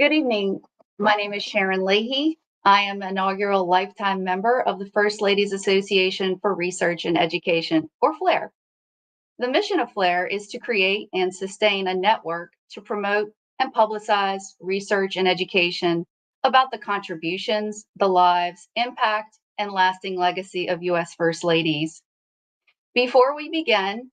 Good evening. My name is Sharon Leahy. I am an inaugural lifetime member of the First Ladies Association for Research and Education, or FLAIR. The mission of FLAIR is to create and sustain a network to promote and publicize research and education about the contributions, the lives, impact, and lasting legacy of U.S. First Ladies. Before we begin,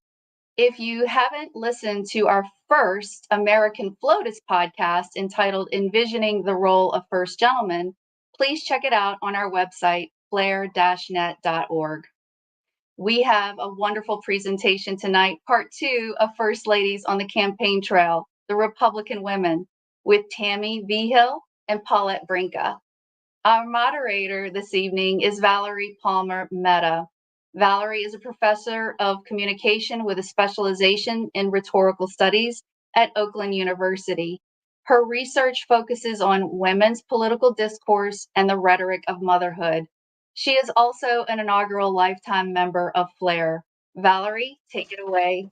if you haven't listened to our first American FLOTUS podcast entitled Envisioning the Role of First Gentleman, please check it out on our website, flair-net.org. We have a wonderful presentation tonight, part 2 of First Ladies on the Campaign Trail, the Republican Women, with Tammy, Vigil, and Paulette, Brinka. Our moderator this evening is Valerie Palmer-Mehta. Valerie is a professor of communication with a specialization in rhetorical studies at Oakland University. Her research focuses on women's political discourse and the rhetoric of motherhood. She is also an inaugural lifetime member of FLAIR. Valerie, take it away.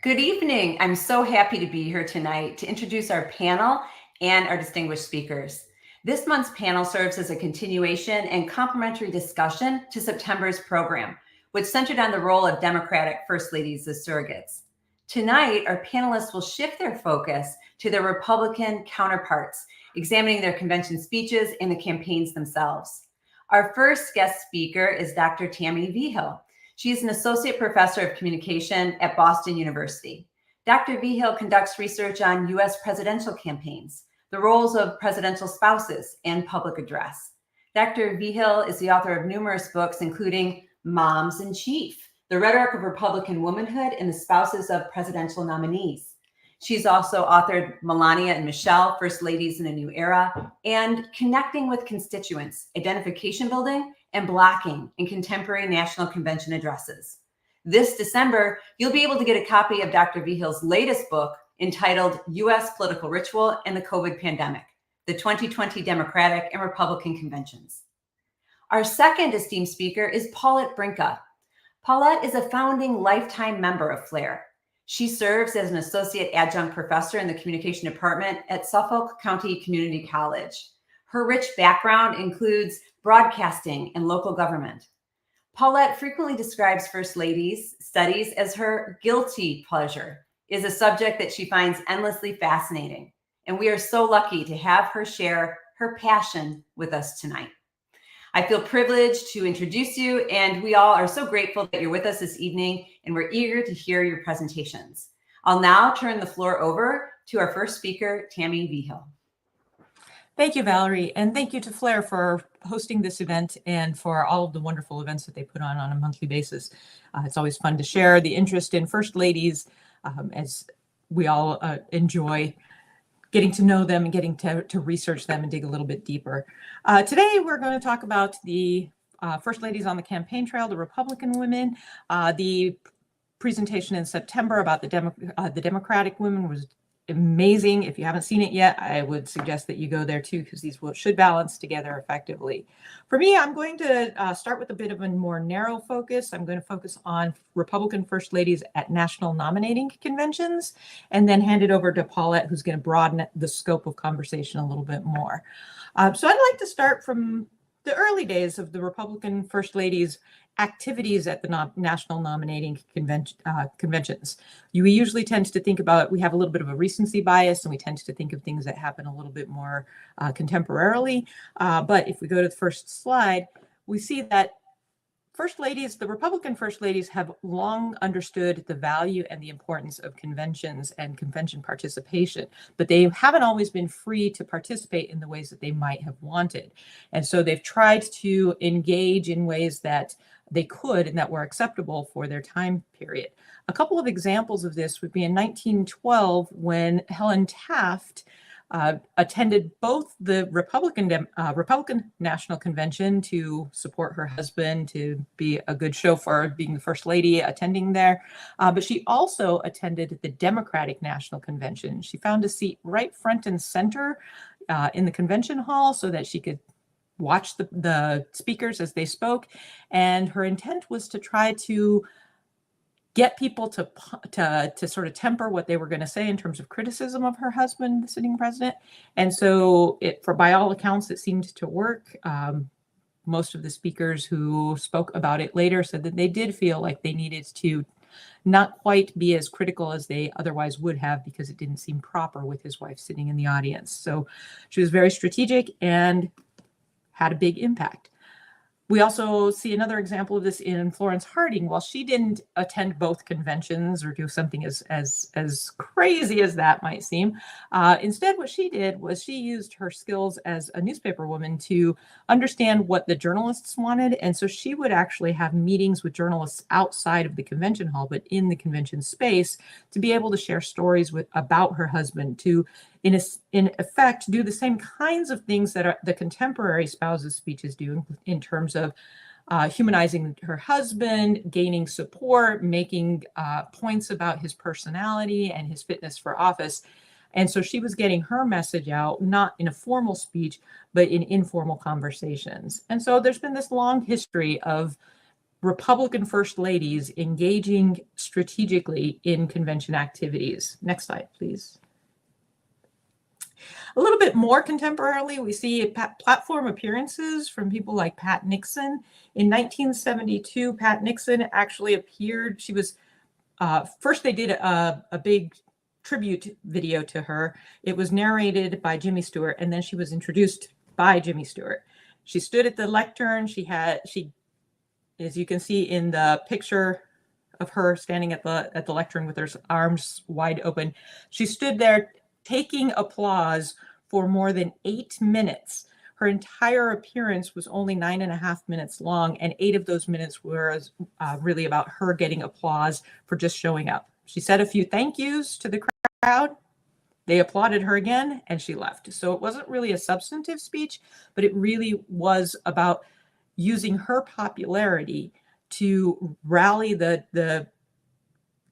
Good evening. I'm so happy to be here tonight to introduce our panel and our distinguished speakers. This month's panel serves as a continuation and complementary discussion to September's program, which centered on the role of Democratic First Ladies as surrogates. Tonight, our panelists will shift their focus to their Republican counterparts, examining their convention speeches and the campaigns themselves. Our first guest speaker is Dr. Tammy Vigil. She is an associate professor of communication at Boston University. Dr. Vigil conducts research on U.S. presidential campaigns, the roles of presidential spouses, and public address. Dr. Vigil is the author of numerous books, including Moms in Chief, The Rhetoric of Republican Womanhood and the Spouses of Presidential Nominees. She's also authored Melania and Michelle, First Ladies in a New Era, and Connecting with Constituents, Identification Building and Blocking in Contemporary National Convention Addresses. This December, you'll be able to get a copy of Dr. Vigil's latest book, entitled U.S. Political Ritual and the COVID Pandemic, the 2020 Democratic and Republican Conventions. Our second esteemed speaker is Paulette Brinka. Paulette is a founding lifetime member of FLAIR. She serves as an associate adjunct professor in the communication department at Suffolk County Community College. Her rich background includes broadcasting and local government. Paulette frequently describes First Ladies studies as her guilty pleasure, is a subject that she finds endlessly fascinating. And we are so lucky to have her share her passion with us tonight. I feel privileged to introduce you, and we all are so grateful that you're with us this evening, and we're eager to hear your presentations. I'll now turn the floor over to our first speaker, Tammy Vigil. Thank you, Valerie, and thank you to FLAIR for hosting this event and for all of the wonderful events that they put on a monthly basis. It's always fun to share the interest in First Ladies as we all enjoy getting to know them and getting to research them and dig a little bit deeper. Today, we're going to talk about the First Ladies on the Campaign Trail, the Republican women. The presentation in September about the Democratic women was amazing. If you haven't seen it yet, I would suggest that you go there too, because these should balance together effectively. For me, I'm going to start with a bit of a more narrow focus. I'm going to focus on Republican First Ladies at national nominating conventions, and then hand it over to Paulette, who's going to broaden the scope of conversation a little bit more. So I'd like to start from the early days of the Republican First Ladies' activities at the national nominating conventions. We usually tend to think about, we have a little bit of a recency bias, and we tend to think of things that happen a little bit more contemporarily. But if we go to the first slide, we see that First Ladies, the Republican First Ladies, have long understood the value and the importance of conventions and convention participation, but they haven't always been free to participate in the ways that they might have wanted. And so they've tried to engage in ways that they could and that were acceptable for their time period. A couple of examples of this would be in 1912, when Helen Taft attended both the Republican National Convention to support her husband, to be a good show for being the First Lady attending there. But she also attended the Democratic National Convention. She found a seat right front and center in the convention hall so that she could watch the speakers as they spoke. And her intent was to try to get people to sort of temper what they were going to say in terms of criticism of her husband, the sitting president. And so by all accounts, it seemed to work. Most of the speakers who spoke about it later said that they did feel like they needed to not quite be as critical as they otherwise would have, because it didn't seem proper with his wife sitting in the audience. So she was very strategic and had a big impact. We also see another example of this in Florence Harding. While she didn't attend both conventions or do something as crazy as that might seem, instead what she did was she used her skills as a newspaper woman to understand what the journalists wanted. And so she would actually have meetings with journalists outside of the convention hall, but in the convention space, to be able to share stories about her husband, to in effect, do the same kinds of things that the contemporary spouses' speeches do in terms of humanizing her husband, gaining support, making points about his personality and his fitness for office. And so she was getting her message out, not in a formal speech, but in informal conversations. And so there's been this long history of Republican first ladies engaging strategically in convention activities. Next slide, please. A little bit more contemporarily, we see platform appearances from people like Pat Nixon. In 1972, Pat Nixon actually appeared. She was, first they did a big tribute video to her. It was narrated by Jimmy Stewart, and then she was introduced by Jimmy Stewart. She stood at the lectern. She, as you can see in the picture of her standing at the lectern with her arms wide open, she stood there taking applause for more than 8 minutes. Her entire appearance was only 9.5 minutes long, and 8 of those minutes were really about her getting applause for just showing up. She said a few thank yous to the crowd. They applauded her again, and she left. So it wasn't really a substantive speech, but it really was about using her popularity to rally the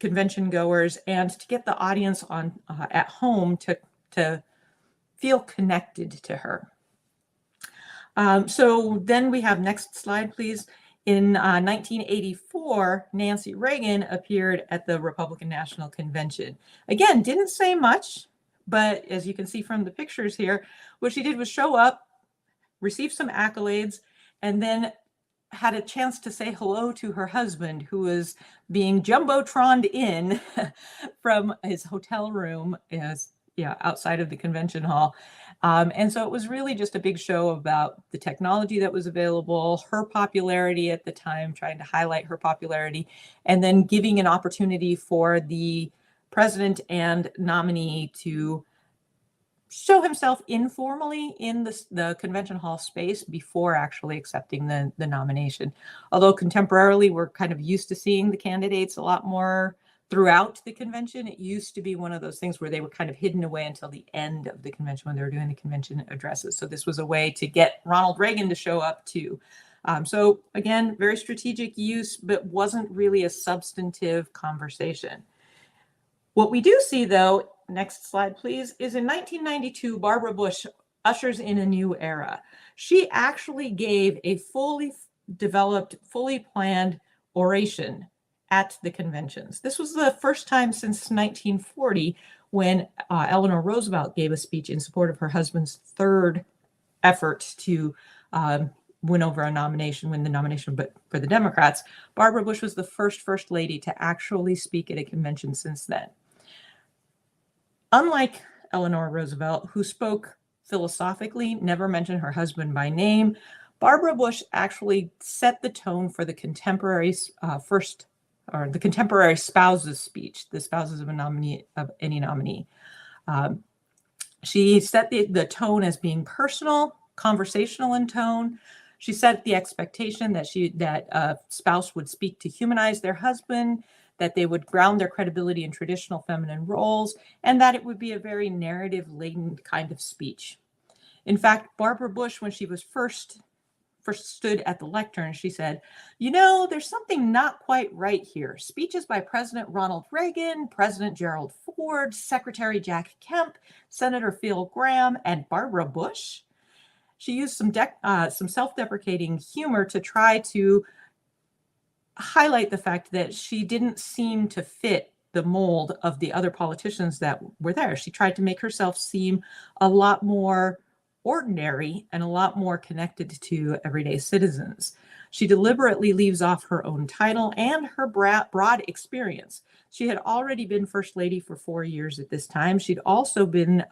convention goers and to get the audience on at home to feel connected to her. So then we have, next slide, please. In 1984, Nancy Reagan appeared at the Republican National Convention. Again, didn't say much, but as you can see from the pictures here, what she did was show up, receive some accolades, and then had a chance to say hello to her husband, who was being jumbotroned in from his hotel room outside of the convention hall. And so it was really just a big show about the technology that was available, her popularity at the time, trying to highlight her popularity, and then giving an opportunity for the president and nominee to show himself informally in the convention hall space before actually accepting the nomination. Although contemporarily, we're kind of used to seeing the candidates a lot more throughout the convention. It used to be one of those things where they were kind of hidden away until the end of the convention when they were doing the convention addresses. So this was a way to get Ronald Reagan to show up too. So again, very strategic use, but wasn't really a substantive conversation. What we do see, though, next slide, please, is in 1992, Barbara Bush ushers in a new era. She actually gave a fully developed, fully planned oration at the conventions. This was the first time since 1940 when Eleanor Roosevelt gave a speech in support of her husband's third effort to win over a nomination, win the nomination but for the Democrats. Barbara Bush was the first lady to actually speak at a convention since then. Unlike Eleanor Roosevelt, who spoke philosophically, never mentioned her husband by name, Barbara Bush actually set the tone for the contemporary the contemporary spouses speech, the spouses of any nominee. She set the tone as being personal, conversational in tone. She set the expectation that a spouse would speak to humanize their husband, that they would ground their credibility in traditional feminine roles, and that it would be a very narrative-laden kind of speech. In fact, Barbara Bush, when she was first stood at the lectern, she said, "You know, there's something not quite right here. Speeches by President Ronald Reagan, President Gerald Ford, Secretary Jack Kemp, Senator Phil Gramm, and Barbara Bush." She used some self-deprecating humor to try to highlight the fact that she didn't seem to fit the mold of the other politicians that were there. She tried to make herself seem a lot more ordinary and a lot more connected to everyday citizens. She deliberately leaves off her own title and her broad experience. She had already been First Lady for 4 years at this time. She'd also been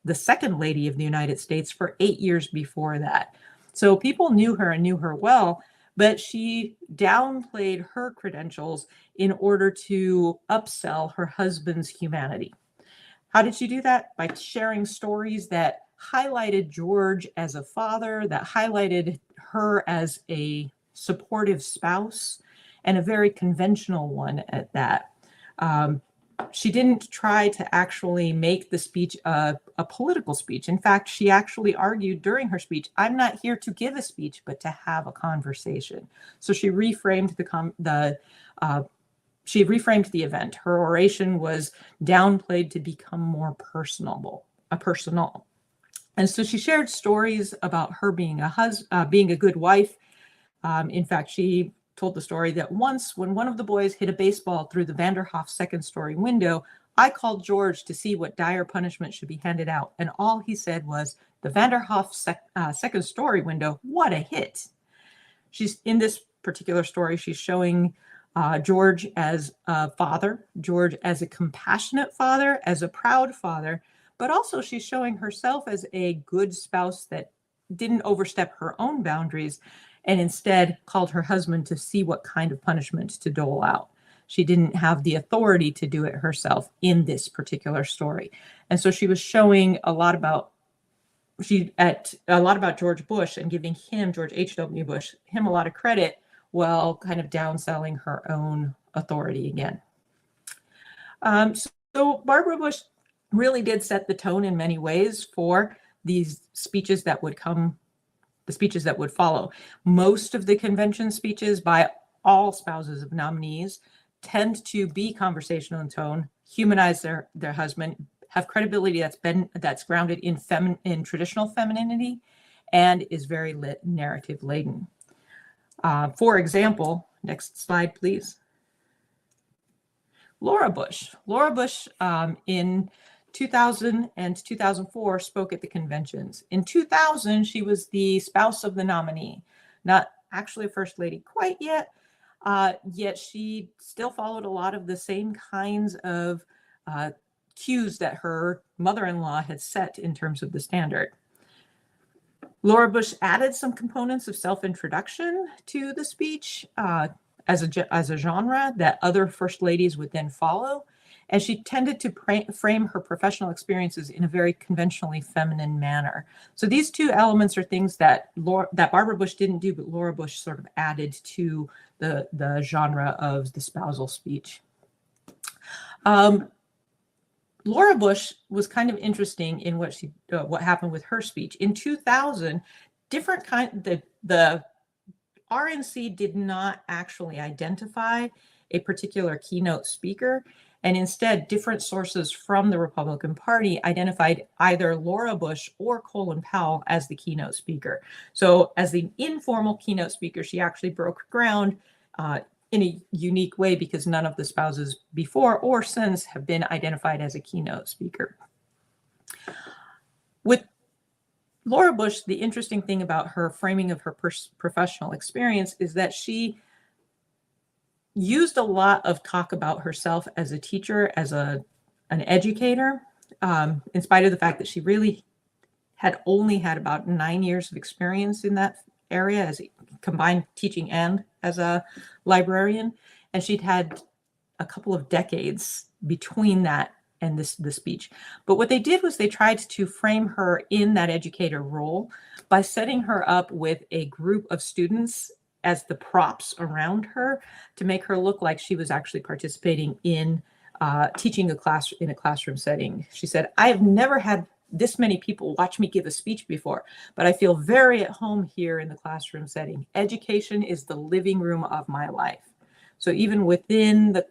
the Second Lady of the United States for 8 years before that. So people knew her and knew her well, but she downplayed her credentials in order to upsell her husband's humanity. How did she do that? By sharing stories that highlighted George as a father, that highlighted her as a supportive spouse, and a very conventional one at that. She didn't try to actually make the speech a political speech. In fact, she actually argued during her speech, I'm not here to give a speech, but to have a conversation. So she reframed the event. Her oration was downplayed to become more personal. And so she shared stories about her being a good wife. In fact, she told the story that once when one of the boys hit a baseball through the Vanderhoff second-story window, I called George to see what dire punishment should be handed out. And all he said was, the Vanderhoff second-story window, what a hit. She's in this particular story, she's showing George as a father, George as a compassionate father, as a proud father, but also she's showing herself as a good spouse that didn't overstep her own boundaries and instead called her husband to see what kind of punishment to dole out. She didn't have the authority to do it herself in this particular story. And so she was showing a lot about George Bush and giving him, George H.W. Bush, him a lot of credit while kind of downselling her own authority again. So Barbara Bush really did set the tone in many ways for these speeches that would come, the speeches that would follow. Most of the convention speeches by all spouses of nominees tend to be conversational in tone, humanize their husband, have credibility that's grounded in traditional femininity, and is very narrative laden. For example, next slide, please. Laura Bush. Laura Bush in 2000 and 2004 spoke at the conventions. In 2000, she was the spouse of the nominee, not actually a First Lady quite yet, yet she still followed a lot of the same kinds of cues that her mother-in-law had set in terms of the standard. Laura Bush added some components of self-introduction to the speech as a genre that other First Ladies would then follow. And she tended to frame her professional experiences in a very conventionally feminine manner. So these two elements are things that Barbara Bush didn't do, but Laura Bush sort of added to the genre of the spousal speech. Laura Bush was kind of interesting in what happened with her speech. In 2000, the RNC did not actually identify a particular keynote speaker, and instead different sources from the Republican Party identified either Laura Bush or Colin Powell as the keynote speaker. So as the informal keynote speaker, she actually broke ground in a unique way because none of the spouses before or since have been identified as a keynote speaker. With Laura Bush, the interesting thing about her framing of her professional experience is that she used a lot of talk about herself as a teacher, as an educator, in spite of the fact that she really had only had about 9 years of experience in that area as a combined teaching and as a librarian. And she'd had a couple of decades between that and the speech. But what they did was they tried to frame her in that educator role by setting her up with a group of students as the props around her to make her look like she was actually participating in teaching in a classroom setting. She said, I have never had this many people watch me give a speech before, but I feel very at home here in the classroom setting. Education is the living room of my life. So even within the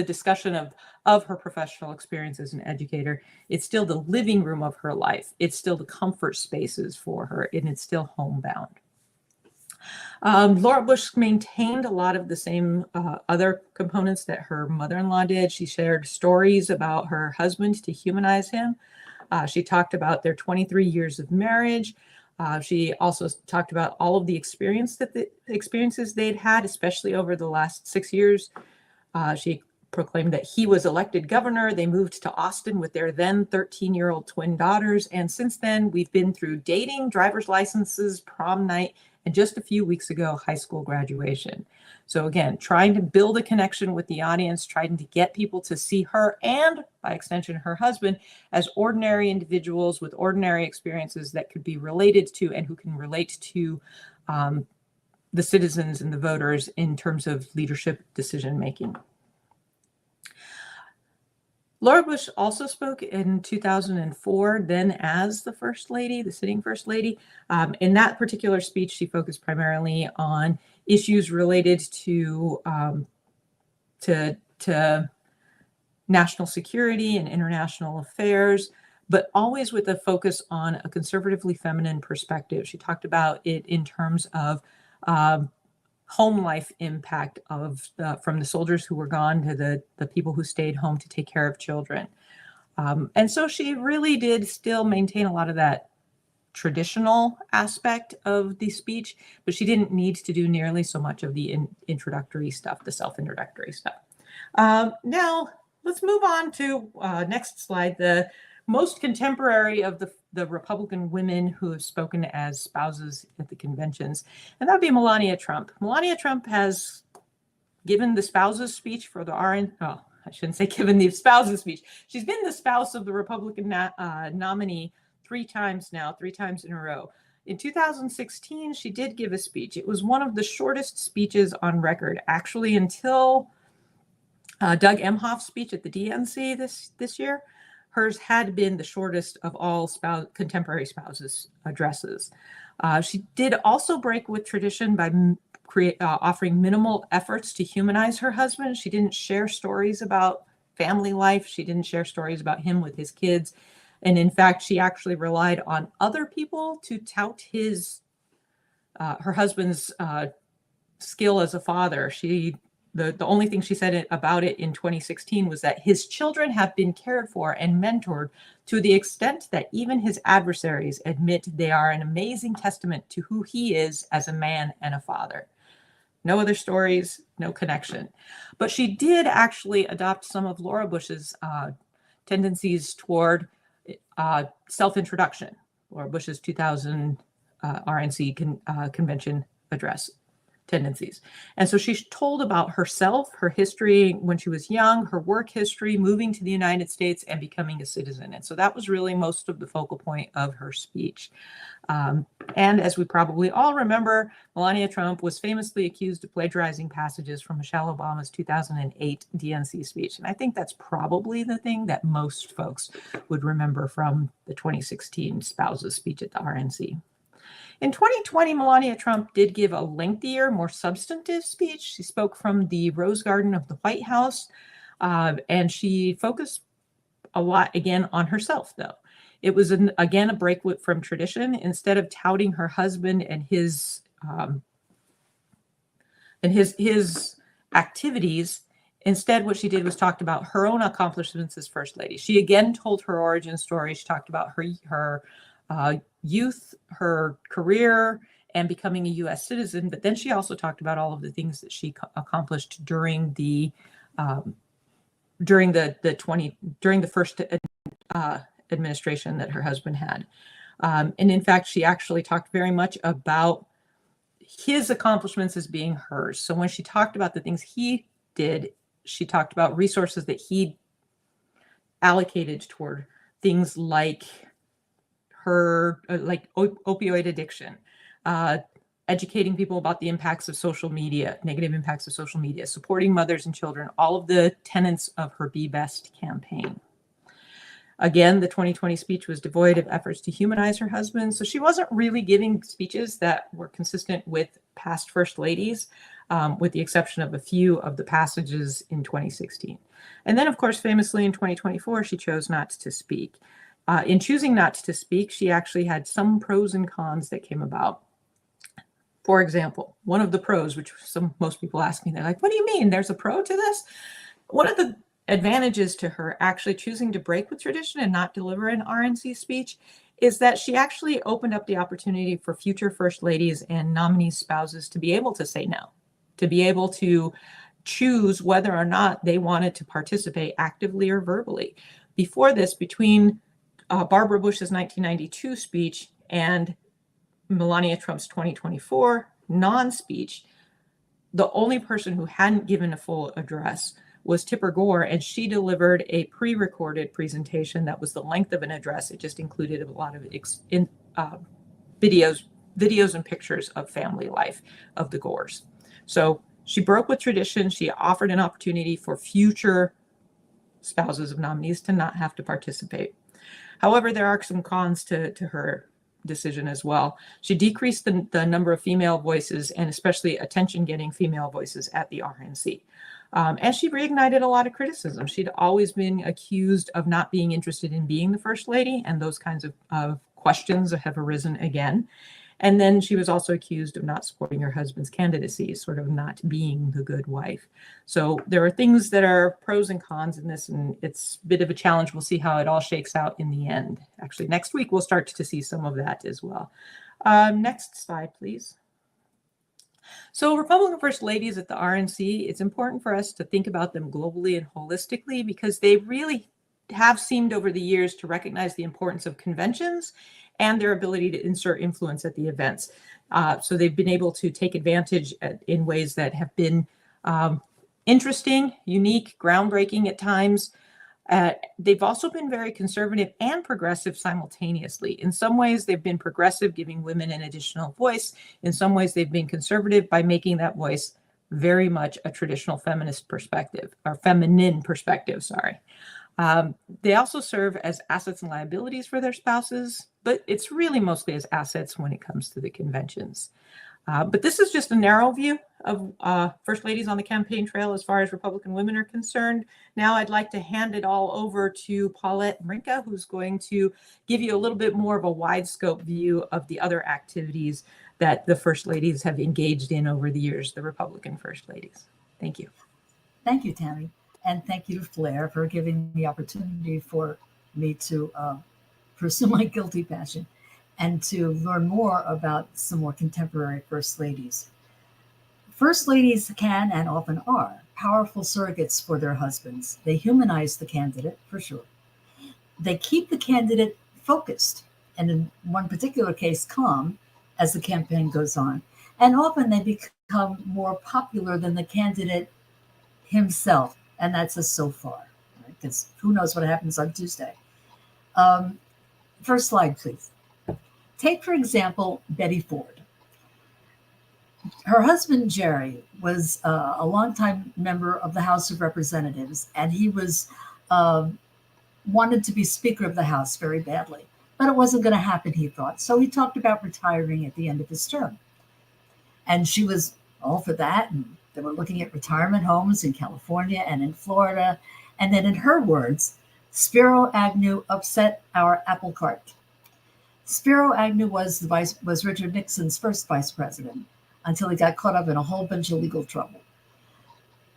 discussion of her professional experience as an educator, it's still the living room of her life. It's still the comfort spaces for her, and it's still homebound. Laura Bush maintained a lot of the same other components that her mother-in-law did. She shared stories about her husband to humanize him. She talked about their 23 years of marriage. She also talked about all of the experiences they'd had, especially over the last 6 years. She proclaimed that he was elected governor. They moved to Austin with their then 13-year-old twin daughters. And since then, we've been through dating, driver's licenses, prom night, and just a few weeks ago, high school graduation. So again, trying to build a connection with the audience, trying to get people to see her and, by extension, her husband as ordinary individuals with ordinary experiences that could be related to and who can relate to the citizens and the voters in terms of leadership decision-making. Laura Bush also spoke in 2004, then as the First Lady, the sitting First Lady. In that particular speech, she focused primarily on issues related to national security and international affairs, but always with a focus on a conservatively feminine perspective. She talked about it in terms of home life impact of from the soldiers who were gone to the people who stayed home to take care of children. And so she really did still maintain a lot of that traditional aspect of the speech, but she didn't need to do nearly so much of the introductory stuff, the self-introductory stuff. Now, let's move on to next slide, the most contemporary of the Republican women who have spoken as spouses at the conventions, and that would be Melania Trump. Melania Trump has given the spouses speech for the I shouldn't say given the spouses speech. She's been the spouse of the Republican nominee 3 times now, 3 times in a row. In 2016, she did give a speech. It was one of the shortest speeches on record, actually, until Doug Emhoff's speech at the DNC this year. Hers had been the shortest of all contemporary spouses addresses. She did also break with tradition by offering minimal efforts to humanize her husband. She didn't share stories about family life. She didn't share stories about him with his kids. And in fact, she actually relied on other people to tout her husband's skill as a father. The only thing she said about it in 2016 was that his children have been cared for and mentored to the extent that even his adversaries admit they are an amazing testament to who he is as a man and a father. No other stories, no connection. But she did actually adopt some of Laura Bush's tendencies toward self-introduction. Laura Bush's 2000 RNC convention address tendencies. And so she told about herself, her history when she was young, her work history, moving to the United States and becoming a citizen. And so that was really most of the focal point of her speech. And as we probably all remember, Melania Trump was famously accused of plagiarizing passages from Michelle Obama's 2008 DNC speech. And I think that's probably the thing that most folks would remember from the 2016 spouses speech at the RNC. In 2020, Melania Trump did give a lengthier, more substantive speech. She spoke from the Rose Garden of the White House, and she focused a lot, again, on herself, though. It was, again, a break from tradition. Instead of touting her husband and his activities, instead what she did was talked about her own accomplishments as First Lady. She again told her origin story. She talked about her youth, her career, and becoming a U.S. citizen. But then she also talked about all of the things that she accomplished during the first administration that her husband had. And in fact, she actually talked very much about his accomplishments as being hers. So when she talked about the things he did, she talked about resources that he allocated toward things like opioid addiction, educating people about the impacts of social media, negative impacts of social media, supporting mothers and children, all of the tenets of her Be Best campaign. Again, the 2020 speech was devoid of efforts to humanize her husband. So she wasn't really giving speeches that were consistent with past First Ladies, with the exception of a few of the passages in 2016. And then, of course, famously in 2024, she chose not to speak. In choosing not to speak, she actually had some pros and cons that came about. For example, one of the pros, which most people ask me, they're like, what do you mean? There's a pro to this? One of the advantages to her actually choosing to break with tradition and not deliver an RNC speech is that she actually opened up the opportunity for future first ladies and nominee spouses to be able to say no, to be able to choose whether or not they wanted to participate actively or verbally. Before this, between Barbara Bush's 1992 speech and Melania Trump's 2024 non-speech, the only person who hadn't given a full address was Tipper Gore, and she delivered a pre-recorded presentation that was the length of an address. It just included a lot of videos and pictures of family life of the Gores. So she broke with tradition. She offered an opportunity for future spouses of nominees to not have to participate. However, there are some cons to her decision as well. She decreased the number of female voices, and especially attention-getting female voices at the RNC. And she reignited a lot of criticism. She'd always been accused of not being interested in being the first lady, and those kinds of questions have arisen again. And then she was also accused of not supporting her husband's candidacy, sort of not being the good wife. So there are things that are pros and cons in this, and it's a bit of a challenge. We'll see how it all shakes out in the end. Actually, next week, we'll start to see some of that as well. Next slide, please. So Republican First Ladies at the RNC, it's important for us to think about them globally and holistically, because they really have seemed over the years to recognize the importance of conventions and their ability to insert influence at the events. So they've been able to take advantage in ways that have been interesting, unique, groundbreaking at times. They've also been very conservative and progressive simultaneously. In some ways, they've been progressive, giving women an additional voice. In some ways, they've been conservative by making that voice very much a traditional feminist perspective, or feminine perspective, sorry. They also serve as assets and liabilities for their spouses, but it's really mostly as assets when it comes to the conventions. But this is just a narrow view of First Ladies on the campaign trail as far as Republican women are concerned. Now I'd like to hand it all over to Paulette Brinka, who's going to give you a little bit more of a wide scope view of the other activities that the First Ladies have engaged in over the years, the Republican First Ladies. Thank you. Thank you, Tammy. And thank you to Flair for giving the opportunity for me to pursue my guilty passion and to learn more about some more contemporary First Ladies. First Ladies can and often are powerful surrogates for their husbands. They humanize the candidate, for sure. They keep the candidate focused, and in one particular case, calm, as the campaign goes on. And often they become more popular than the candidate himself. And that's a so far, because right? Who knows what happens on Tuesday. First slide, please. Take, for example, Betty Ford. Her husband, Jerry, was a longtime member of the House of Representatives, and he was wanted to be Speaker of the House very badly. But it wasn't going to happen, he thought. So he talked about retiring at the end of his term. And she was all for that, and they were looking at retirement homes in California and in Florida. And then in her words, Spiro Agnew upset our apple cart. Spiro Agnew was Richard Nixon's first vice president until he got caught up in a whole bunch of legal trouble.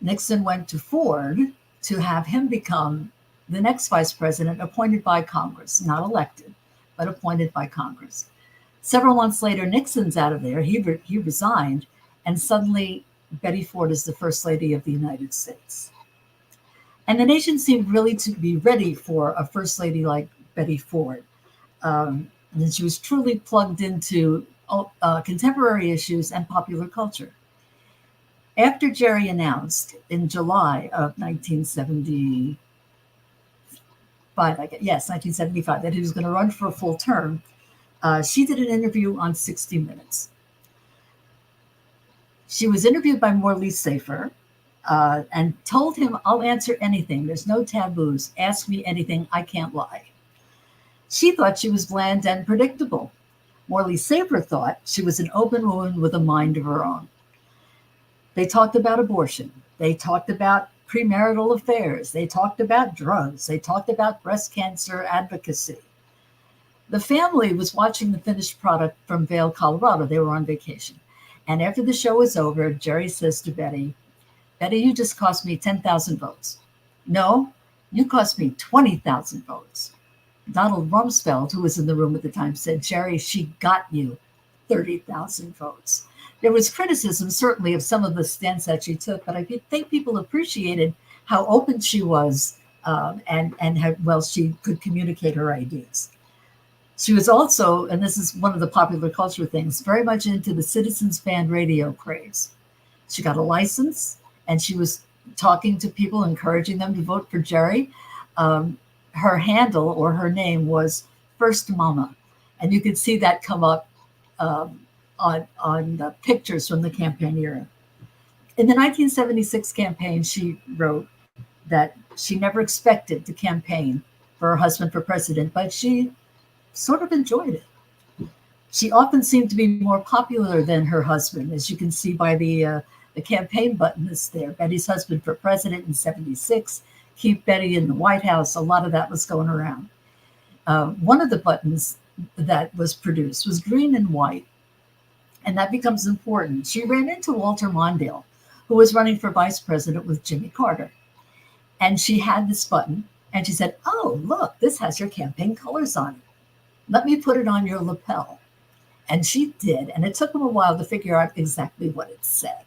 Nixon went to Ford to have him become the next vice president appointed by Congress, not elected, but appointed by Congress. Several months later, Nixon's out of there. He resigned, and suddenly Betty Ford is the First Lady of the United States. And the nation seemed really to be ready for a First Lady like Betty Ford. And she was truly plugged into contemporary issues and popular culture. After Jerry announced in July of 1975, that he was going to run for a full term, she did an interview on 60 Minutes. She was interviewed by Morley Safer and told him, I'll answer anything. There's no taboos. Ask me anything. I can't lie. She thought she was bland and predictable. Morley Safer thought she was an open woman with a mind of her own. They talked about abortion. They talked about premarital affairs. They talked about drugs. They talked about breast cancer advocacy. The family was watching the finished product from Vail, Colorado. They were on vacation. And after the show was over, Jerry says to Betty, Betty, you just cost me 10,000 votes. No, you cost me 20,000 votes. Donald Rumsfeld, who was in the room at the time, said, Jerry, she got you 30,000 votes. There was criticism, certainly, of some of the stance that she took, but I think people appreciated how open she was and how well she could communicate her ideas. She was also, and this is one of the popular culture things, very much into the Citizens Band radio craze. She got a license, and she was talking to people, encouraging them to vote for Jerry. Her handle or her name was First Mama, and you could see that come up on the pictures from the campaign era. In the 1976 campaign, she wrote that she never expected to campaign for her husband for president, but she sort of enjoyed it. She often seemed to be more popular than her husband, as you can see by the campaign button that's there. Betty's husband for president in 76, keep Betty in the White House. A lot of that was going around. One of the buttons that was produced was green and white, and that becomes important. She ran into Walter Mondale, who was running for vice president with Jimmy Carter. And she had this button, and she said, oh, look, this has your campaign colors on it. Let me put it on your lapel. And she did, and it took them a while to figure out exactly what it said.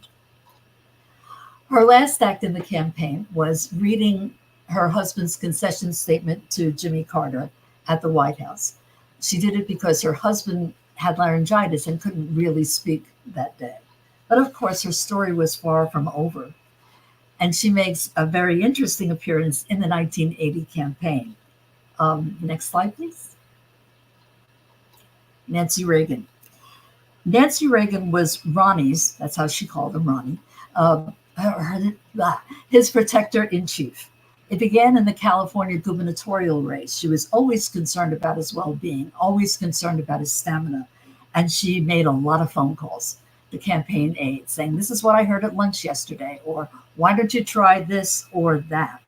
Her last act in the campaign was reading her husband's concession statement to Jimmy Carter at the White House. She did it because her husband had laryngitis and couldn't really speak that day. But of course, her story was far from over. And she makes a very interesting appearance in the 1980 campaign. Next slide, please. Nancy Reagan. Nancy Reagan was Ronnie's, that's how she called him, Ronnie, his protector-in-chief. It began in the California gubernatorial race. She was always concerned about his well-being, always concerned about his stamina. And she made a lot of phone calls to campaign aides saying, this is what I heard at lunch yesterday, or why don't you try this or that?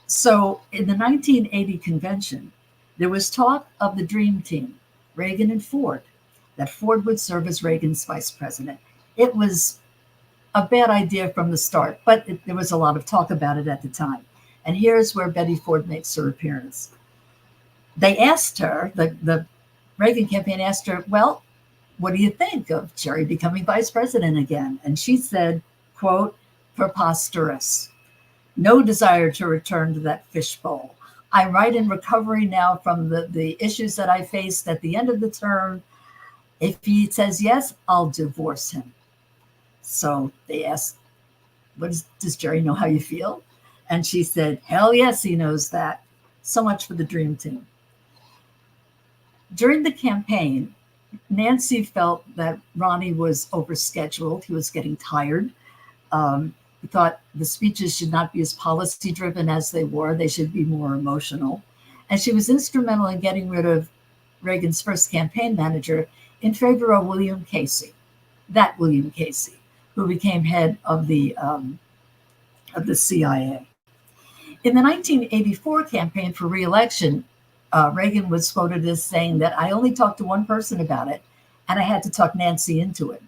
So in the 1980 convention, there was talk of the dream team, Reagan and Ford, that Ford would serve as Reagan's vice president. It was a bad idea from the start, but there was a lot of talk about it at the time. And here's where Betty Ford makes her appearance. They asked her, the Reagan campaign asked her, well, what do you think of Jerry becoming vice president again? And she said, quote, preposterous. No desire to return to that fishbowl. I'm right in recovery now from the issues that I faced at the end of the term. If he says yes, I'll divorce him. So they asked, does Jerry know how you feel? And she said, hell yes, he knows that. So much for the dream team. During the campaign, Nancy felt that Ronnie was overscheduled. He was getting tired. He thought the speeches should not be as policy driven as they were. They should be more emotional. And she was instrumental in getting rid of Reagan's first campaign manager in favor of William Casey, that William Casey, who became head of the CIA. In the 1984 campaign for re-election, Reagan was quoted as saying that I only talked to one person about it, and I had to talk Nancy into it.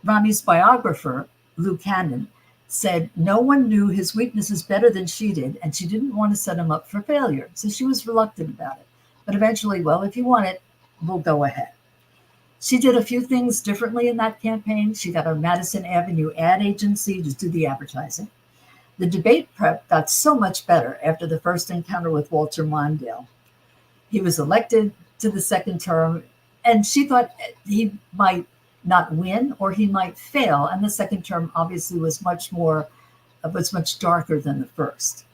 Ronnie's biographer, Lou Cannon, said no one knew his weaknesses better than she did, and she didn't want to set him up for failure. So she was reluctant about it. But eventually, well, if you want it, we'll go ahead. She did a few things differently in that campaign. She got a Madison Avenue ad agency to do the advertising. The debate prep got so much better after the first encounter with Walter Mondale. He was elected to the second term, and she thought he might not win or he might fail. And the second term obviously was much darker than the first.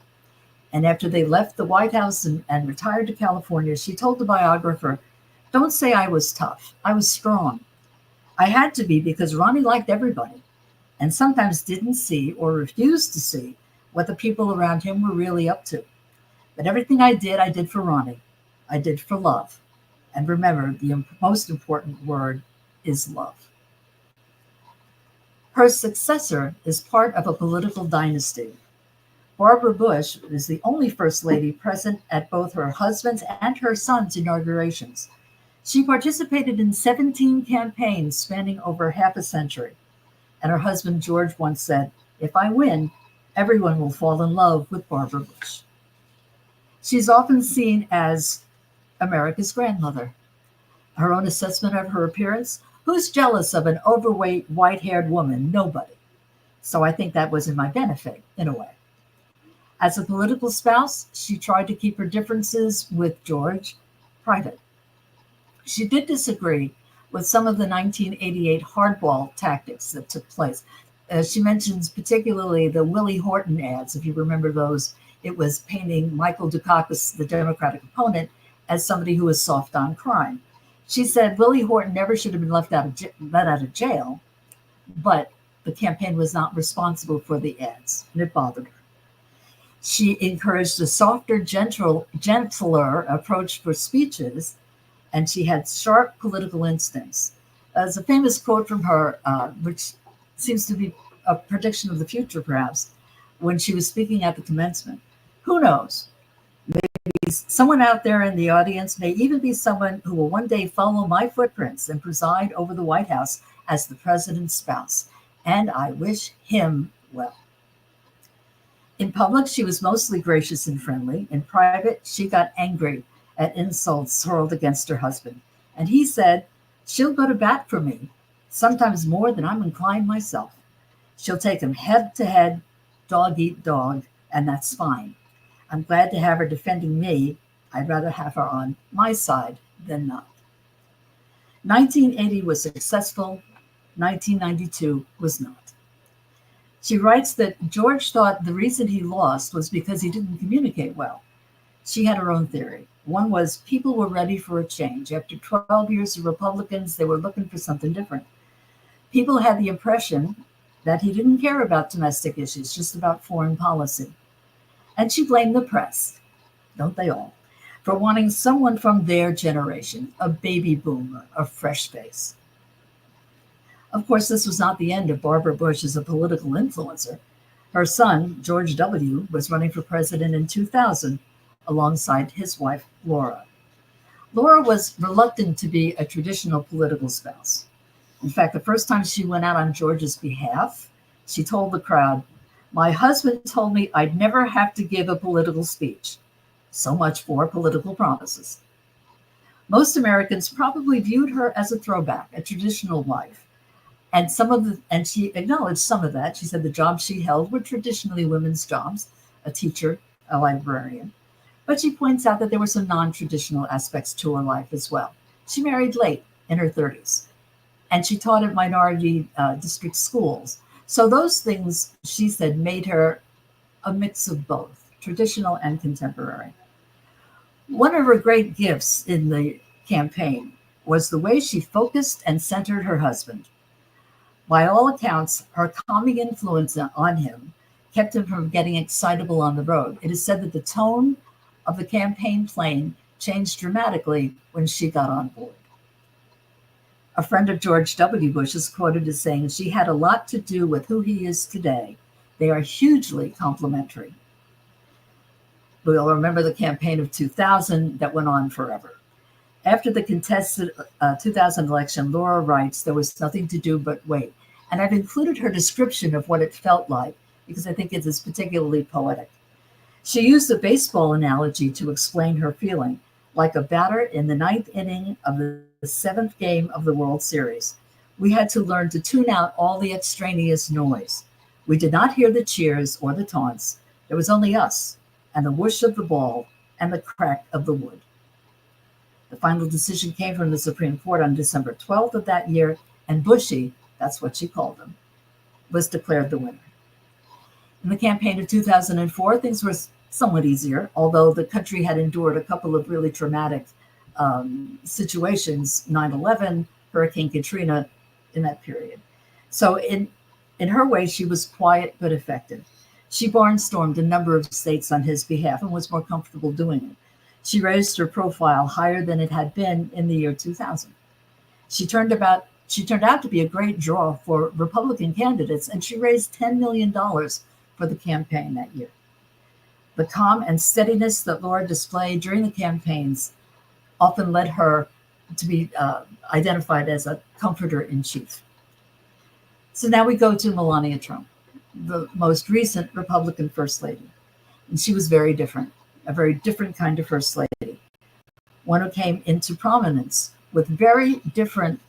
And after they left the White House and retired to California, she told the biographer, don't say I was tough. I was strong. I had to be because Ronnie liked everybody and sometimes didn't see or refused to see what the people around him were really up to. But everything I did for Ronnie. I did for love. And remember, the most important word is love. Her successor is part of a political dynasty. Barbara Bush is the only First Lady present at both her husband's and her son's inaugurations. She participated in 17 campaigns spanning over half a century. And her husband, George, once said, "If I win, everyone will fall in love with Barbara Bush." She's often seen as America's grandmother. Her own assessment of her appearance: who's jealous of an overweight, white-haired woman? Nobody. So I think that was in my benefit, in a way. As a political spouse, she tried to keep her differences with George private. She did disagree with some of the 1988 hardball tactics that took place. She mentions particularly the Willie Horton ads, if you remember those. It was painting Michael Dukakis, the Democratic opponent, as somebody who was soft on crime. She said Willie Horton never should have been let out of jail, but the campaign was not responsible for the ads, and it bothered her. She encouraged a softer, gentler approach for speeches, and she had sharp political instincts. There's a famous quote from her, which seems to be a prediction of the future, perhaps, when she was speaking at the commencement. Who knows? Maybe someone out there in the audience may even be someone who will one day follow my footprints and preside over the White House as the president's spouse. And I wish him well. In public, she was mostly gracious and friendly. In private, she got angry at insults hurled against her husband. And he said, "She'll go to bat for me, sometimes more than I'm inclined myself. She'll take him head to head, dog eat dog, and that's fine. I'm glad to have her defending me. I'd rather have her on my side than not." 1980 was successful. 1992 was not. She writes that George thought the reason he lost was because he didn't communicate well. She had her own theory. One was people were ready for a change. After 12 years of Republicans, they were looking for something different. People had the impression that he didn't care about domestic issues, just about foreign policy. And she blamed the press, don't they all, for wanting someone from their generation, a baby boomer, a fresh face. Of course, this was not the end of Barbara Bush as a political influencer. Her son, George W., was running for president in 2000 alongside his wife, Laura. Laura was reluctant to be a traditional political spouse. In fact, the first time she went out on George's behalf, she told the crowd, "My husband told me I'd never have to give a political speech. So much for political promises." Most Americans probably viewed her as a throwback, a traditional wife. And she acknowledged some of that. She said the jobs she held were traditionally women's jobs, a teacher, a librarian. But she points out that there were some non-traditional aspects to her life as well. She married late, in her 30s, and she taught at minority district schools. So those things, she said, made her a mix of both, traditional and contemporary. One of her great gifts in the campaign was the way she focused and centered her husband. By all accounts, her calming influence on him kept him from getting excitable on the road. It is said that the tone of the campaign plane changed dramatically when she got on board. A friend of George W. Bush is quoted as saying, "She had a lot to do with who he is today. They are hugely complementary." We all remember the campaign of 2000 that went on forever. After the contested 2000 election, Laura writes, "There was nothing to do but wait." And I've included her description of what it felt like because I think it is particularly poetic. She used a baseball analogy to explain her feeling, like a batter in the ninth inning of the seventh game of the World Series. We had to learn to tune out all the extraneous noise. We did not hear the cheers or the taunts. There was only us and the whoosh of the ball and the crack of the wood. The final decision came from the Supreme Court on December 12th of that year, and Bushy, that's what she called him, was declared the winner. In the campaign of 2004, things were somewhat easier, although the country had endured a couple of really traumatic situations, 9/11, Hurricane Katrina in that period. So in her way, she was quiet but effective. She barnstormed a number of states on his behalf and was more comfortable doing it. She raised her profile higher than it had been in the year 2000. She turned out to be a great draw for Republican candidates, and she raised $10 million for the campaign that year. The calm and steadiness that Laura displayed during the campaigns often led her to be identified as a comforter in chief. So now we go to Melania Trump, the most recent Republican First Lady. And she was very different, a very different kind of First Lady, one who came into prominence with very different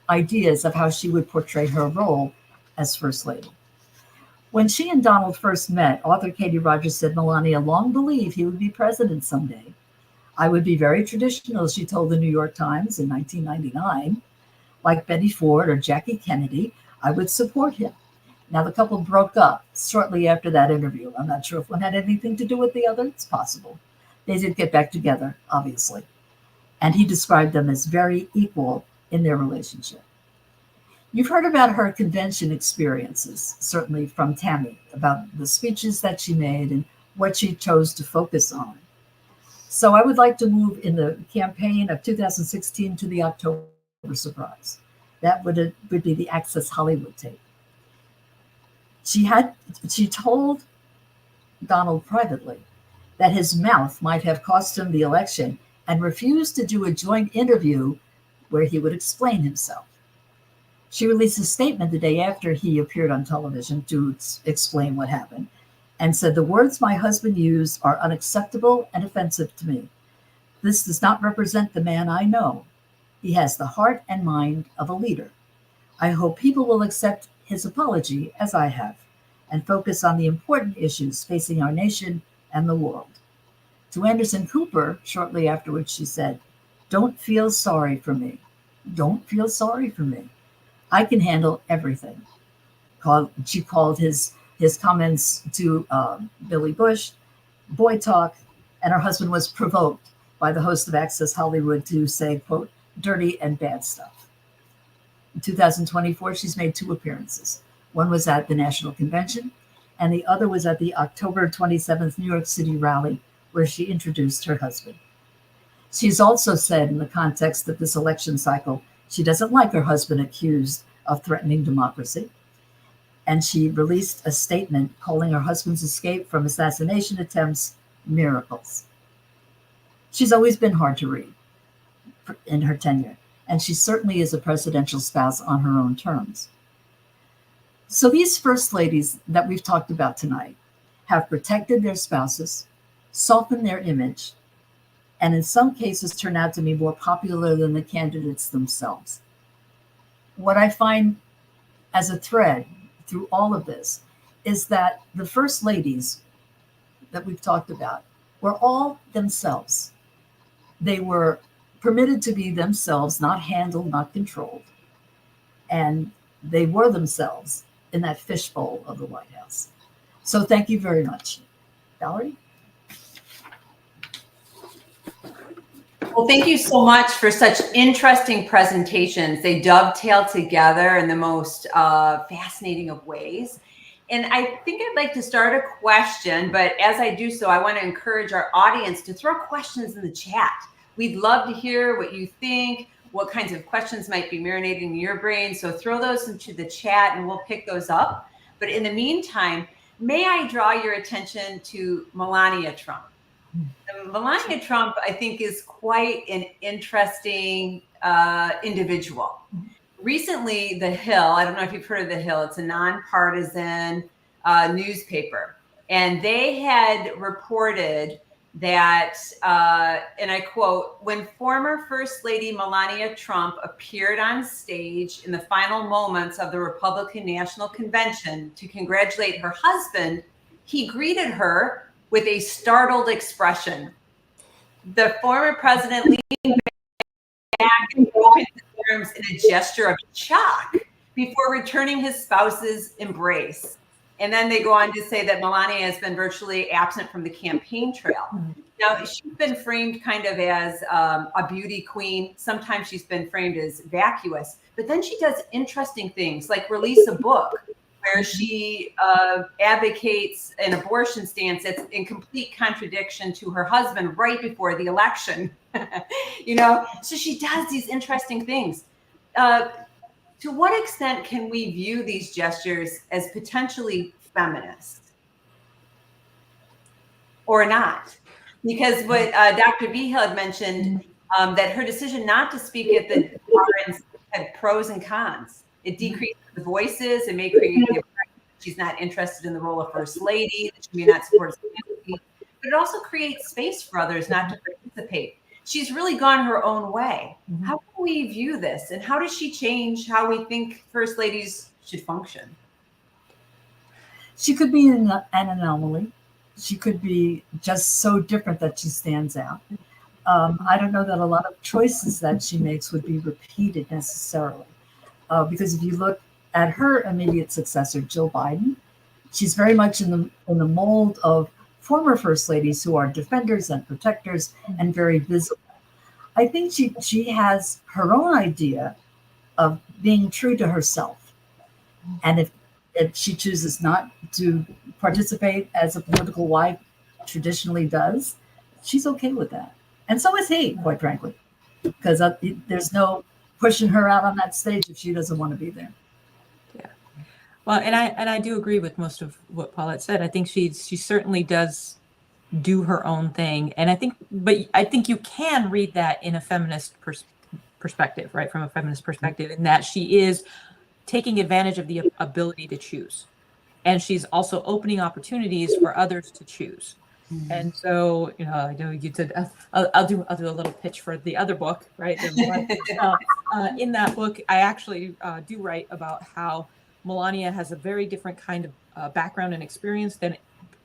ideas of how she would portray her role as First Lady. When she and Donald first met, author Katie Rogers said Melania long believed he would be president someday. I would be very traditional, she told the New York Times in 1999. Like Betty Ford or Jackie Kennedy, I would support him. Now, the couple broke up shortly after that interview. I'm not sure if one had anything to do with the other. It's possible. They did get back together, obviously. And he described them as very equal in their relationship. You've heard about her convention experiences, certainly from Tammy, about the speeches that she made and what she chose to focus on. So I would like to move in the campaign of 2016 to the October surprise. That would be the Access Hollywood tape. She told Donald privately that his mouth might have cost him the election and refused to do a joint interview where he would explain himself. She released a statement the day after he appeared on television to explain what happened and said, "The words my husband used are unacceptable and offensive to me. This does not represent the man I know. He has the heart and mind of a leader. I hope people will accept his apology as I have and focus on the important issues facing our nation and the world." To Anderson Cooper, shortly afterwards, she said, "Don't feel sorry for me. Don't feel sorry for me. I can handle everything." She called his comments to Billy Bush boy talk, and her husband was provoked by the host of Access Hollywood to say, quote, "dirty and bad stuff." In 2024, she's made 2 appearances. One was at the National Convention, and the other was at the October 27th New York City rally, where she introduced her husband. She's also said in the context of this election cycle, she doesn't like her husband accused of threatening democracy. And she released a statement calling her husband's escape from assassination attempts miracles. She's always been hard to read in her tenure, and she certainly is a presidential spouse on her own terms. So these first ladies that we've talked about tonight have protected their spouses, softened their image, and in some cases turn out to be more popular than the candidates themselves. What I find as a thread through all of this is that the first ladies that we've talked about were all themselves. They were permitted to be themselves, not handled, not controlled. And they were themselves in that fishbowl of the White House. So thank you very much. Valerie? Well, thank you so much for such interesting presentations. They dovetail together in the most fascinating of ways. And I think I'd like to start a question, but as I do so, I want to encourage our audience to throw questions in the chat. We'd love to hear what you think, what kinds of questions might be marinating in your brain. So throw those into the chat and we'll pick those up. But in the meantime, may I draw your attention to Melania Trump? Melania Trump, I think, is quite an interesting individual. Recently, The Hill, I don't know if you've heard of The Hill, it's a nonpartisan newspaper. And they had reported that, and I quote, "When former First Lady Melania Trump appeared on stage in the final moments of the Republican National Convention to congratulate her husband, he greeted her with a startled expression. The former president leaned back and opened his arms in a gesture of shock before returning his spouse's embrace." And then they go on to say that Melania has been virtually absent from the campaign trail. Now, she's been framed kind of as a beauty queen. Sometimes she's been framed as vacuous, but then she does interesting things like release a book where she advocates an abortion stance that's in complete contradiction to her husband right before the election. So she does these interesting things. To what extent can we view these gestures as potentially feminist or not? Because what Dr. Vigil had mentioned, that her decision not to speak at the conference had pros and cons. It decreases the voices. It may create the impression that she's not interested in the role of first lady, that she may not support family, but it also creates space for others not to participate. She's really gone her own way. How can we view this, and how does she change how we think first ladies should function? She could be an anomaly. She could be just so different that she stands out. I don't know that a lot of choices that she makes would be repeated necessarily. Because if you look at her immediate successor, Jill Biden, she's very much in the mold of former first ladies who are defenders and protectors and very visible. I think she has her own idea of being true to herself. And if she chooses not to participate as a political wife traditionally does, she's okay with that. And so is he, quite frankly, because there's no pushing her out on that stage if she doesn't want to be there. Yeah. Well, and I do agree with most of what Paulette said. I think she certainly does do her own thing. And I think you can read that in a feminist perspective, right? From a feminist perspective, in that she is taking advantage of the ability to choose. And she's also opening opportunities for others to choose. And so, I know you did. I'll do a little pitch for the other book, right? In that book, I actually do write about how Melania has a very different kind of background and experience than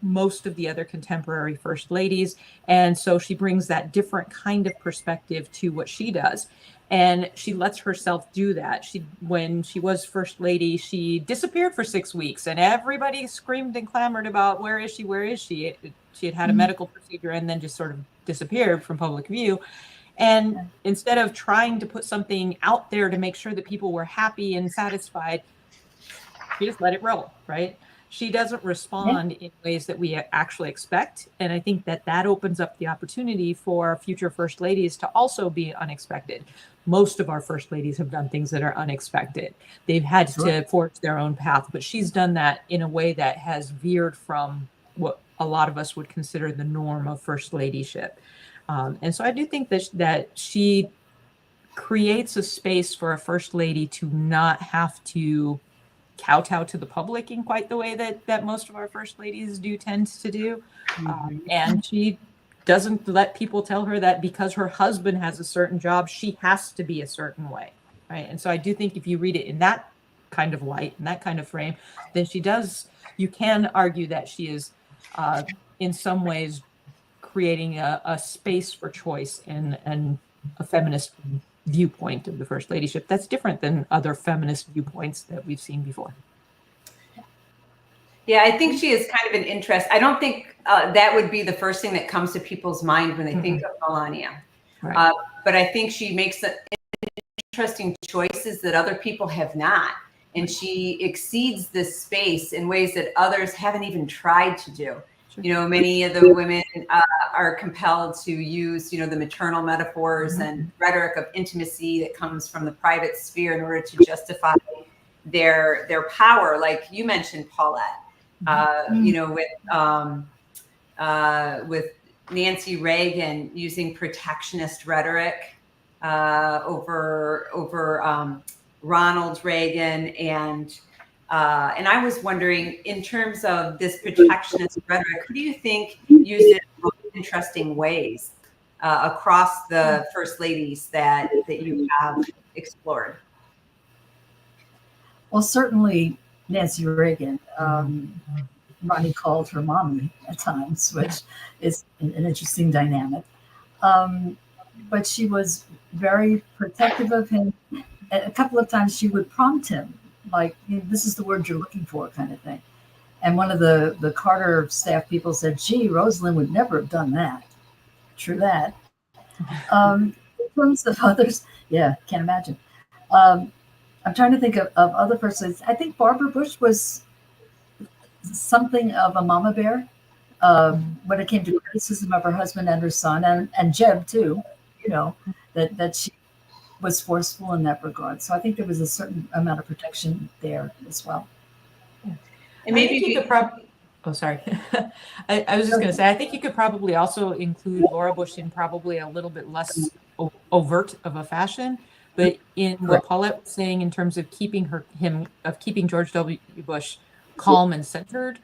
most of the other contemporary first ladies, and so she brings that different kind of perspective to what she does, and she lets herself do that. When she was first lady, she disappeared for 6 weeks, and everybody screamed and clamored about where is she? Where is she? She had a medical procedure and then just sort of disappeared from public view. And instead of trying to put something out there to make sure that people were happy and satisfied, she just let it roll, right? She doesn't respond in ways that we actually expect. And I think that opens up the opportunity for future first ladies to also be unexpected. Most of our first ladies have done things that are unexpected. They've had to forge their own path, but she's done that in a way that has veered from what a lot of us would consider the norm of first ladyship. And so I do think that she creates a space for a first lady to not have to kowtow to the public in quite the way that most of our first ladies tend to do. And she doesn't let people tell her that because her husband has a certain job, she has to be a certain way, right? And so I do think if you read it in that kind of light, in that kind of frame, then you can argue that she is in some ways creating a space for choice and a feminist viewpoint of the first ladyship that's different than other feminist viewpoints that we've seen before. Yeah, I think she is kind of an interest. I don't think that would be the first thing that comes to people's mind when they think of Melania. Right. But I think she makes interesting choices that other people have not. And she exceeds this space in ways that others haven't even tried to do. Many of the women are compelled to use, the maternal metaphors and rhetoric of intimacy that comes from the private sphere in order to justify their power. Like you mentioned, Paulette, with Nancy Reagan using protectionist rhetoric over Ronald Reagan, and I was wondering, in terms of this protectionist rhetoric, who do you think used it in interesting ways across the first ladies that you have explored? Well, certainly Nancy Reagan. Ronnie called her mommy at times, which is an interesting dynamic. But she was very protective of him. A couple of times she would prompt him, like, this is the word you're looking for, kind of thing. And one of the Carter staff people said, gee, Rosalind would never have done that. True that. In terms of others, can't imagine. I'm trying to think of other persons. I think Barbara Bush was something of a mama bear when it came to criticism of her husband and her son, and Jeb too, that she was forceful in that regard. So I think there was a certain amount of protection there as well. And maybe you could probably, sorry. I was just going to say, I think you could probably also include Laura Bush in probably a little bit less overt of a fashion. But in what Paulette was saying in terms of keeping keeping George W. Bush calm and centered,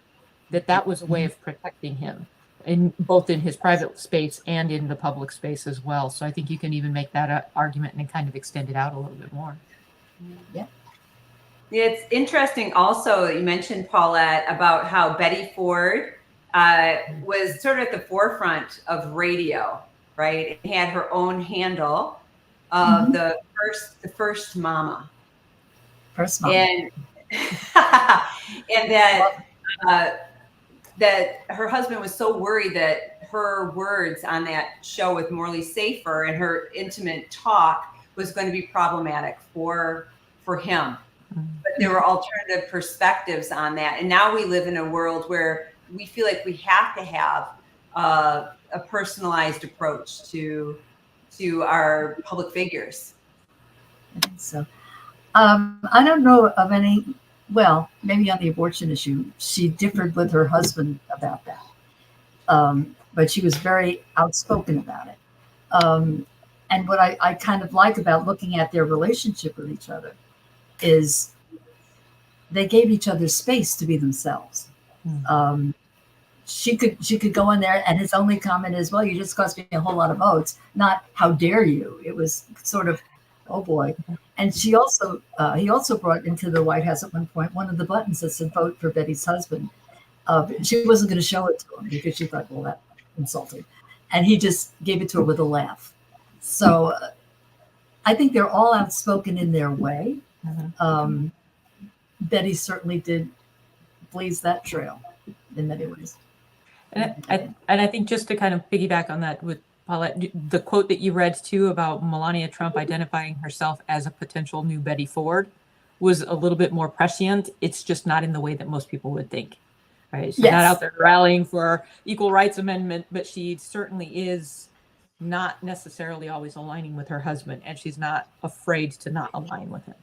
that was a way of protecting him in both in his private space and in the public space as well. So I think you can even make that argument and kind of extend it out a little bit more. Yeah. It's interesting also that you mentioned, Paulette, about how Betty Ford was sort of at the forefront of radio, right? And had her own handle of the first mama. First mama. And and that her husband was so worried that her words on that show with Morley Safer and her intimate talk was going to be problematic for him. But there were alternative perspectives on that. And now we live in a world where we feel like we have to have a personalized approach to our public figures. I think so. I don't know of any, well, maybe on the abortion issue, she differed with her husband about that. But she was very outspoken about it. And what I kind of like about looking at their relationship with each other is they gave each other space to be themselves. She could go in there and his only comment is, well, you just cost me a whole lot of votes, not how dare you. It was sort of, oh boy. And he also brought into the White House at one point one of the buttons that said vote for Betty's husband. She wasn't going to show it to him because she thought, well, that's insulting. And he just gave it to her with a laugh. So I think they're all outspoken in their way. Betty certainly did blaze that trail in many ways. And I think just to kind of piggyback on that with Paulette, the quote that you read too about Melania Trump identifying herself as a potential new Betty Ford was a little bit more prescient. It's just not in the way that most people would think, right? She's not out there rallying for equal rights amendment, but she certainly is not necessarily always aligning with her husband, and she's not afraid to not align with him.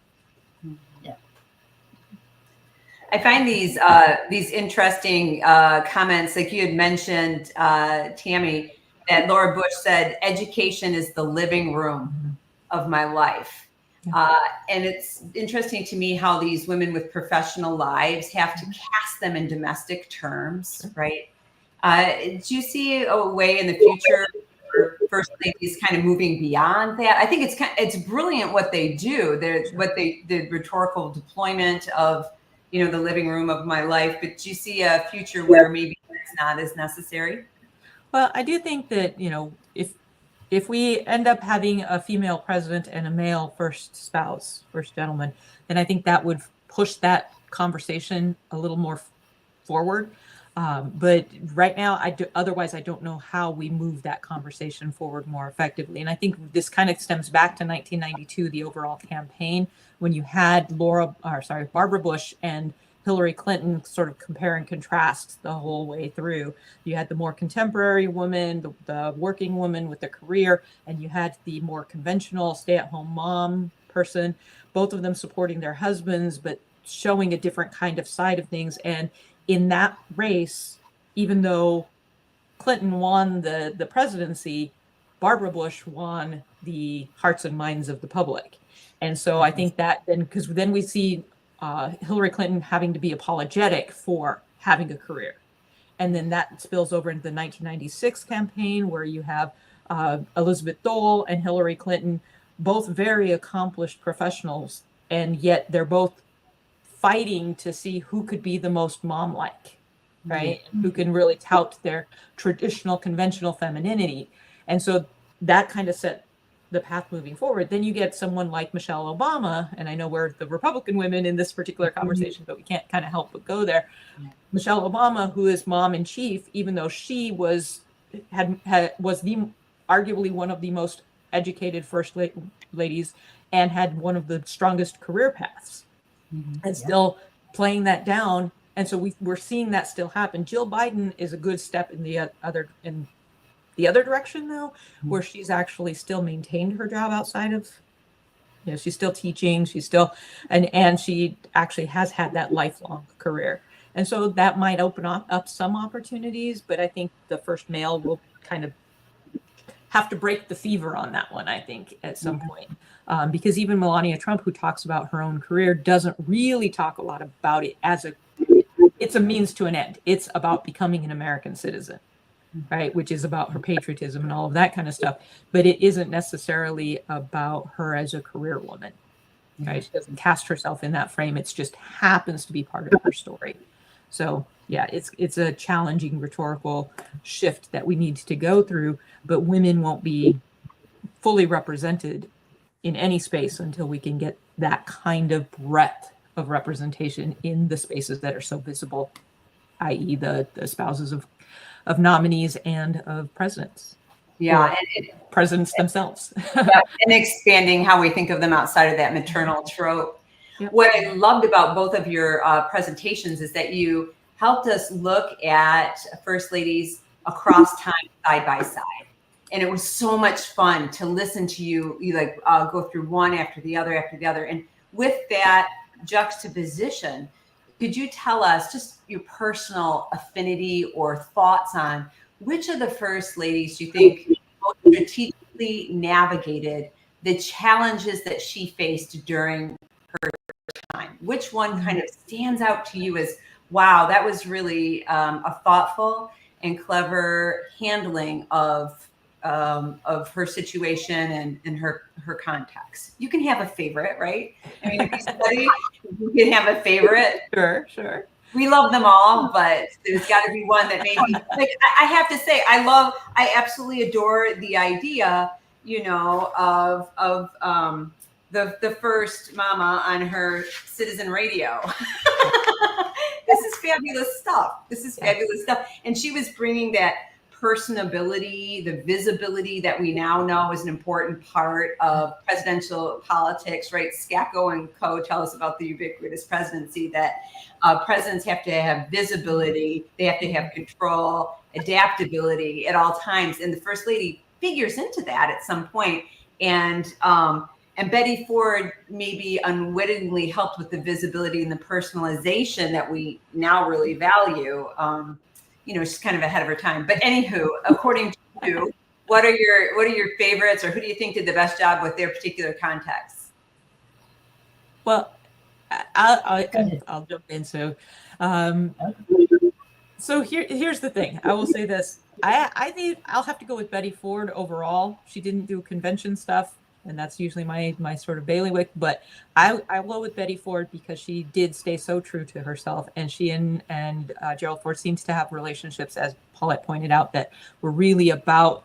I find these interesting comments, like you had mentioned, Tammy, that Laura Bush said, education is the living room of my life. And it's interesting to me how these women with professional lives have to cast them in domestic terms, right? Do you see a way in the future for first ladies kind of moving beyond that? I think it's brilliant what they do. The rhetorical deployment of, the living room of my life, but do you see a future where maybe it's not as necessary? Well, I do think that, if we end up having a female president and a male first gentleman, then I think that would push that conversation a little more forward. But right now, otherwise, I don't know how we move that conversation forward more effectively. And I think this kind of stems back to 1992, the overall campaign, when you had Barbara Bush and Hillary Clinton sort of compare and contrast the whole way through. You had the more contemporary woman, the working woman with a career, and you had the more conventional stay-at-home mom person, both of them supporting their husbands, but showing a different kind of side of things. And in that race, even though Clinton won the presidency, Barbara Bush won the hearts and minds of the public. And so I think that because then we see Hillary Clinton having to be apologetic for having a career. And then that spills over into the 1996 campaign, where you have Elizabeth Dole and Hillary Clinton, both very accomplished professionals, and yet they're both fighting to see who could be the most mom-like, right? Mm-hmm. Who can really tout their traditional, conventional femininity. And so that kind of set the path moving forward. Then you get someone like Michelle Obama, and I know we're the Republican women in this particular conversation, but we can't kind of help but go there. Yeah. Michelle Obama, who is mom in chief, even though she was arguably one of the most educated first ladies and had one of the strongest career paths, and still playing that down. And so we're seeing that still happen. Jill Biden is a good step in the other direction, though, where she's actually still maintained her job outside of, she's still teaching, she's still, and she actually has had that lifelong career. And so that might open up some opportunities, but I think the first male will kind of have to break the fever on that one, I think, at some point. Because even Melania Trump, who talks about her own career, doesn't really talk a lot about it as it's a means to an end. It's about becoming an American citizen, right? Which is about her patriotism and all of that kind of stuff. But it isn't necessarily about her as a career woman, right? She doesn't cast herself in that frame. It just happens to be part of her story. So yeah, it's a challenging rhetorical shift that we need to go through, but women won't be fully represented in any space until we can get that kind of breadth of representation in the spaces that are so visible, i.e. the spouses of nominees and of presidents. Yeah, and presidents themselves. Yeah, and expanding how we think of them outside of that maternal trope. Yep. What I loved about both of your presentations is that you helped us look at first ladies across time, side by side. And it was so much fun to listen to you like go through one after the other after the other. And with that juxtaposition, could you tell us just your personal affinity or thoughts on which of the first ladies do you think most strategically navigated the challenges that she faced during her time? Which one kind of stands out to you as, wow, that was really a thoughtful and clever handling of her situation and her context? You can have a favorite, right? I mean, if you study, you can have a favorite. Sure. We love them all, but there's got to be one that maybe, like, I have to say, I absolutely adore the idea, of the first mama on her citizen radio. This is fabulous stuff. And she was bringing that personability, the visibility that we now know is an important part of presidential politics, right? Scacco and co. tell us about the ubiquitous presidency, that presidents have to have visibility, they have to have control, adaptability at all times. And the First Lady figures into that at some point. And Betty Ford maybe unwittingly helped with the visibility and the personalization that we now really value. She's kind of ahead of her time. But anywho, according to you, what are your favorites, or who do you think did the best job with their particular context? Well, I'll jump in. So here's the thing. I will say this. I think I'll have to go with Betty Ford overall. She didn't do convention stuff, and that's usually my sort of bailiwick. But I will go with Betty Ford because she did stay so true to herself, and she and Gerald Ford seems to have relationships, as Paulette pointed out, that were really about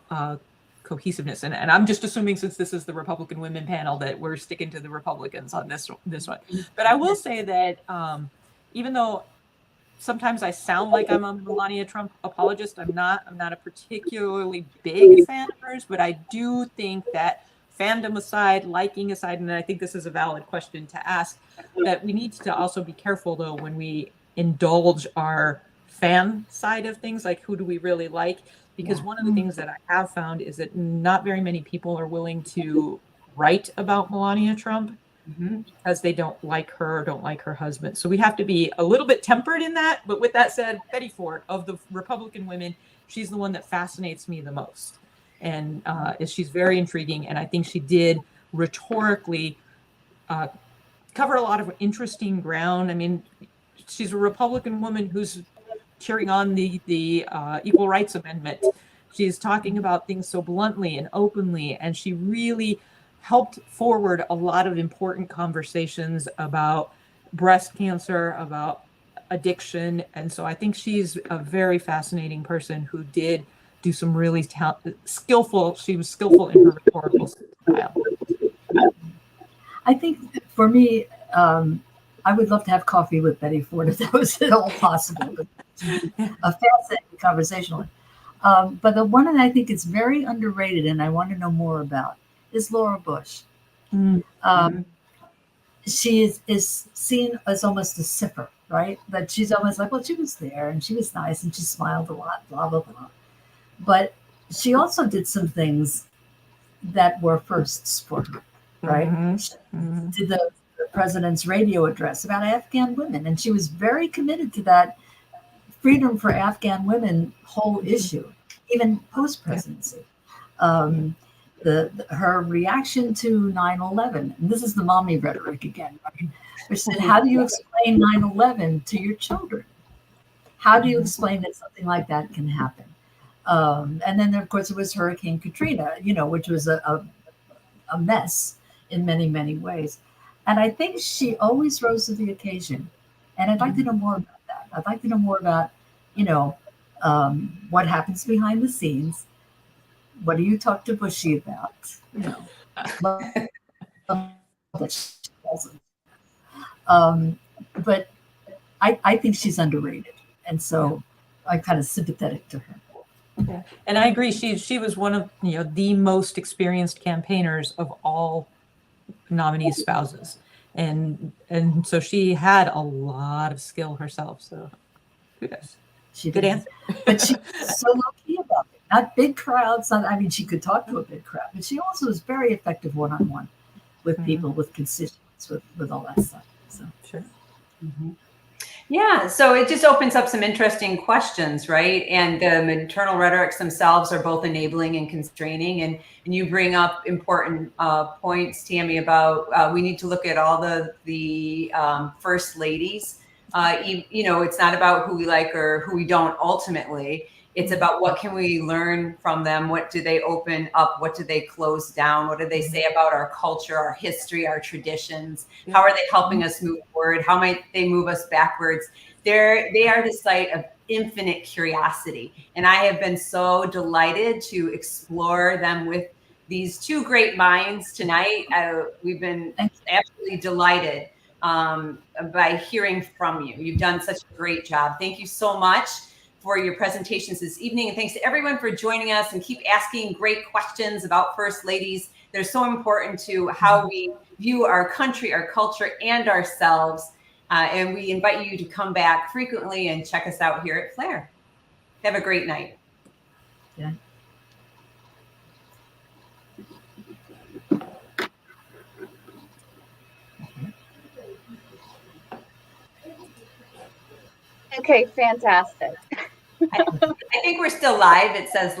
cohesiveness. And I'm just assuming, since this is the Republican Women panel, that we're sticking to the Republicans on this one. But I will say that even though sometimes I sound like I'm a Melania Trump apologist, I'm not a particularly big fan of hers, but I do think that, fandom aside, liking aside, and I think this is a valid question to ask, that we need to also be careful, though, when we indulge our fan side of things, like who do we really like? Because one of the things that I have found is that not very many people are willing to write about Melania Trump because they don't like her or don't like her husband. So we have to be a little bit tempered in that. But with that said, Betty Ford, of the Republican women, she's the one that fascinates me the most. And she's very intriguing. And I think she did rhetorically cover a lot of interesting ground. I mean, she's a Republican woman who's cheering on the Equal Rights Amendment. She's talking about things so bluntly and openly, and she really helped forward a lot of important conversations about breast cancer, about addiction. And so I think she's a very fascinating person who did do some really skillful. She was skillful in her rhetorical style. I think for me, I would love to have coffee with Betty Ford if that was at all possible. A fascinating conversation. But the one that I think is very underrated and I want to know more about is Laura Bush. She is seen as almost a sipper, right? But she's almost like, well, she was there and she was nice and she smiled a lot, blah, blah, blah. But she also did some things that were firsts for her, right? She did the president's radio address about Afghan women, and she was very committed to that freedom for Afghan women whole issue, even post-presidency. Her reaction to 9/11, and this is the mommy rhetoric again, right? She said, how do you explain 9/11 to your children? How do you explain that something like that can happen? And then, of course, it was Hurricane Katrina, which was a mess in many, many ways. And I think she always rose to the occasion. And I'd like to know more about that. I'd like to know more about, what happens behind the scenes. What do you talk to Bushy about? That she doesn't. But I think she's underrated. And so I'm kind of sympathetic to her. Yeah. And I agree. She was one of the most experienced campaigners of all nominees' spouses, and so she had a lot of skill herself. So kudos. She Good did. answer. But she was so low-key about it. Not big crowds. I mean, she could talk to a big crowd, but she also was very effective one-on-one with people, with constituents, with all that stuff. So Sure. Mm-hmm. Yeah, so it just opens up some interesting questions, right? And the maternal rhetorics themselves are both enabling and constraining. And you bring up important points, Tammy, about we need to look at all the first ladies. It's not about who we like or who we don't ultimately. It's about what can we learn from them? What do they open up? What do they close down? What do they say about our culture, our history, our traditions? How are they helping us move forward? How might they move us backwards? They are the site of infinite curiosity. And I have been so delighted to explore them with these two great minds tonight. We've been absolutely delighted by hearing from you. You've done such a great job. Thank you so much for your presentations this evening. And thanks to everyone for joining us, and keep asking great questions about First Ladies. They're so important to how we view our country, our culture, and ourselves. And we invite you to come back frequently and check us out here at Flair. Have a great night. Yeah. Okay, fantastic. I think we're still live. It says live.